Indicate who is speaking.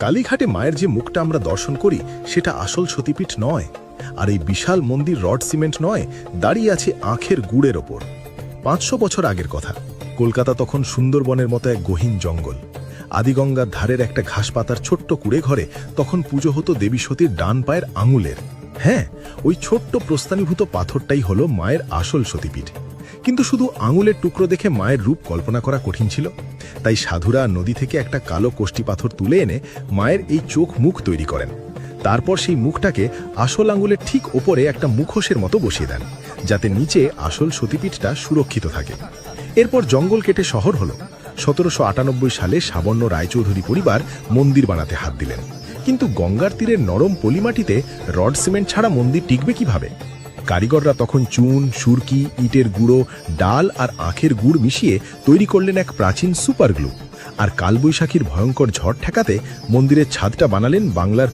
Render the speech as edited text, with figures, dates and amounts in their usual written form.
Speaker 1: কালীঘাটে মায়ের যে মুখটা আমরা দর্শন করি সেটা আসল সতীপীঠ নয়, আর এই বিশাল মন্দির রড সিমেন্ট নয়, দাঁড়িয়ে আছে আখের গুড়ের ওপর। 500 বছর আগের কথা। কলকাতা তখন সুন্দরবনের মতো এক গহীন জঙ্গল। আদিগঙ্গার ধারের একটা ঘাসপাতার ছোট্ট কুড়ে ঘরে তখন পুজো হতো দেবী সতীর ডান পায়ের আঙুলের। হ্যাঁ, ওই ছোট্ট প্রস্তানীভূত পাথরটাই হলো মায়ের আসল সতীপীঠ। কিন্তু শুধু আঙুলের টুকরো দেখে মায়ের রূপ কল্পনা করা কঠিন ছিল। তাই সাধুরা নদী থেকে একটা কালো কোষ্টি পাথর তুলে এনে মায়ের এই চোখ মুখ তৈরি করেন। তারপর সেই মুখটাকে আসল আঙুলের ঠিক ওপরে একটা মুখোশের মতো বসিয়ে দেন, যাতে নিচে আসল সতীপীঠটা সুরক্ষিত থাকে। এরপর জঙ্গল কেটে শহর হলো। 1798 সালে সাবর্ণ রায়চৌধুরী পরিবার মন্দির বানাতে হাত দিলেন। কিন্তু গঙ্গার তীরের নরম পলিমাটিতে রড সিমেন্ট ছাড়া মন্দির টিকবে কিভাবে? কারিগররা তখন চুন, সুরকি, ইটের গুঁড়ো, ডাল আর আখের গুড় মিশিয়ে তৈরি করলেন এক প্রাচীন সুপার গ্লু। আর কালবৈশাখীর ভয়ঙ্কর ঝড় ঠেকাতে মন্দিরের ছাদটা বানালেন বাংলার